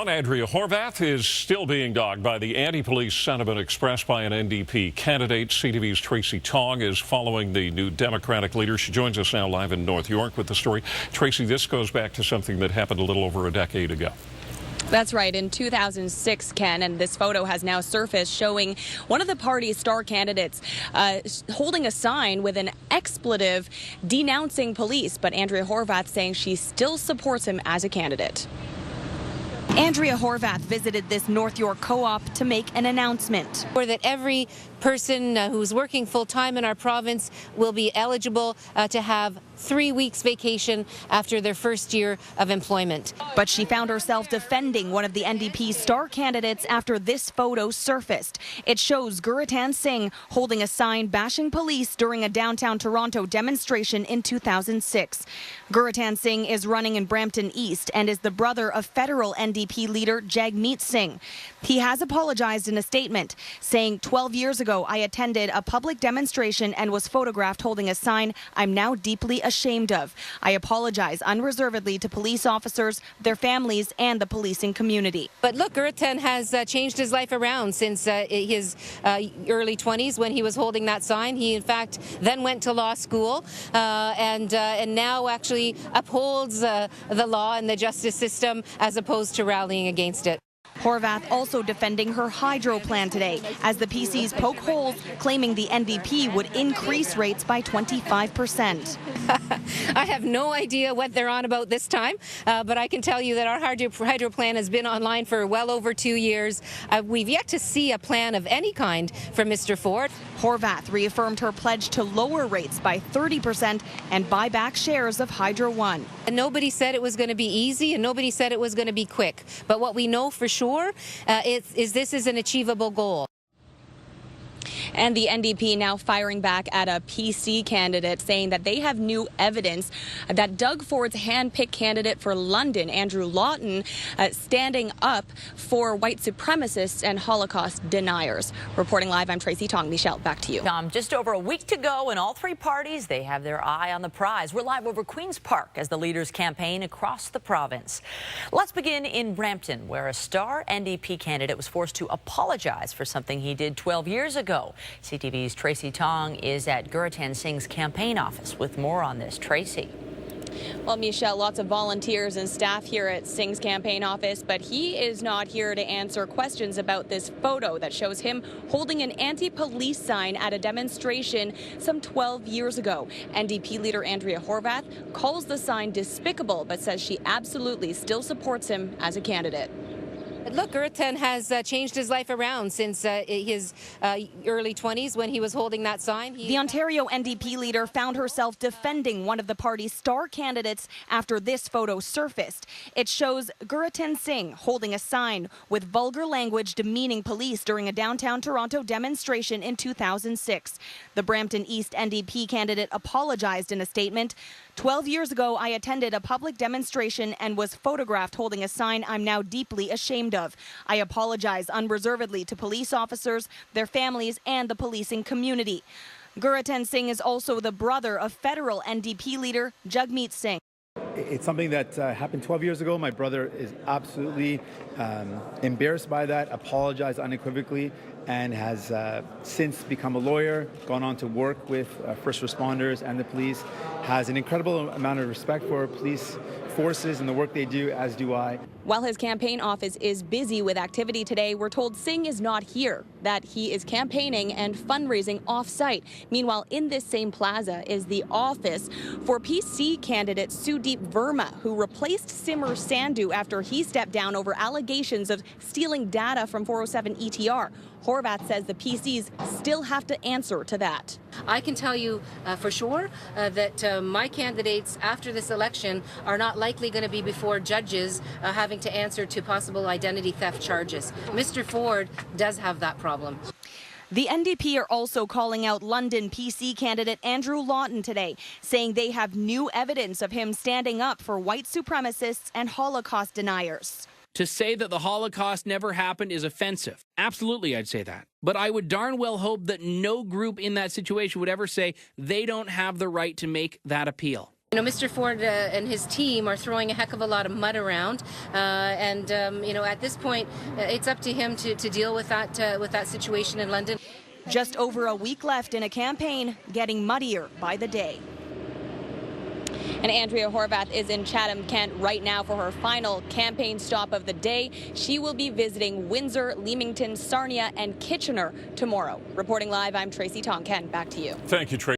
Andrea Horwath is still being dogged by the anti-police sentiment expressed by an NDP candidate. CTV's Tracy Tong is following the new Democratic leader. She joins us now live in North York with the story. Tracy, this goes back to something that happened a little over a decade ago. That's right, in 2006, Ken, and this photo has now surfaced showing one of the party's star candidates holding a sign with an expletive denouncing police, but Andrea Horwath saying she still supports him as a candidate. Andrea Horwath visited this North York co-op to make an announcement. Or that every person who's working full-time in our province will be eligible to have 3 weeks vacation after their first year of employment. But she found herself defending one of the NDP's star candidates after this photo surfaced. It shows Guratan Singh holding a sign bashing police during a downtown Toronto demonstration in 2006. Guratan Singh is running in Brampton East and is the brother of federal NDP leader Jagmeet Singh. He has apologized in a statement, saying 12 years ago I attended a public demonstration and was photographed holding a sign I'm now deeply ashamed of. I apologize unreservedly to police officers, their families, and the policing community. But look, Guratan has changed his life around since his early 20s when he was holding that sign. He, in fact, then went to law school and now actually upholds the law and the justice system as opposed to rallying against it. Horwath also defending her hydro plan today as the PCs poke holes, claiming the NDP would increase rates by 25%. I have no idea what they're on about this time, but I can tell you that our hydro plan has been online for well over 2 years. We've yet to see a plan of any kind from Mr. Ford. Horwath reaffirmed her pledge to lower rates by 30% and buy back shares of Hydro One. And nobody said it was going to be easy, and nobody said it was going to be quick. But what we know for sure is this is an achievable goal. And the NDP now firing back at a PC candidate, saying that they have new evidence that Doug Ford's hand-picked candidate for London, Andrew Lawton, standing up for white supremacists and Holocaust deniers. Reporting live, I'm Tracy Tong. Michelle, back to you. Just over a week to go, and all three parties, they have their eye on the prize. We're live over Queen's Park as the leaders campaign across the province. Let's begin in Brampton, where a star NDP candidate was forced to apologize for something he did 12 years ago. CTV's Tracy Tong is at Guratan Singh's campaign office with more on this. Tracy. Well, Michelle, lots of volunteers and staff here at Singh's campaign office, but he is not here to answer questions about this photo that shows him holding an anti-police sign at a demonstration some 12 years ago. NDP leader Andrea Horwath calls the sign despicable, but says she absolutely still supports him as a candidate. Look, Guratan has changed his life around since his early 20s when he was holding that sign. The Ontario NDP leader found herself defending one of the party's star candidates after this photo surfaced. It shows Guratan Singh holding a sign with vulgar language demeaning police during a downtown Toronto demonstration in 2006. The Brampton East NDP candidate apologized in a statement. 12 years ago, I attended a public demonstration and was photographed holding a sign I'm now deeply ashamed of. I apologize unreservedly to police officers, their families, and the policing community. Guratan Singh is also the brother of federal NDP leader Jagmeet Singh. It's something that happened 12 years ago. My brother is absolutely embarrassed by that, apologized unequivocally, and has since become a lawyer, gone on to work with first responders and the police, has an incredible amount of respect for police forces and the work they do, as do I. While his campaign office is busy with activity today, we're told Singh is not here, that he is campaigning and fundraising off-site. Meanwhile, in this same plaza is the office for PC candidate Sudeep Verma, who replaced Simmer Sandhu after he stepped down over allegations of stealing data from 407 ETR. Horwath says the PCs still have to answer to that. I can tell you for sure that my candidates after this election are not likely going to be before judges having to answer to possible identity theft charges. Mr. Ford does have that problem. The NDP are also calling out London PC candidate Andrew Lawton today, saying they have new evidence of him standing up for white supremacists and Holocaust deniers. To say that the Holocaust never happened is offensive. Absolutely, I'd say that. But I would darn well hope that no group in that situation would ever say they don't have the right to make that appeal. You know, Mr. Ford and his team are throwing a heck of a lot of mud around, and you know, at this point, it's up to him to deal with that situation in London. Just over a week left in a campaign getting muddier by the day. And Andrea Horwath is in Chatham, Kent right now for her final campaign stop of the day. She will be visiting Windsor, Leamington, Sarnia, and Kitchener tomorrow. Reporting live, I'm Tracy Tonkin. Back to you. Thank you, Tracy.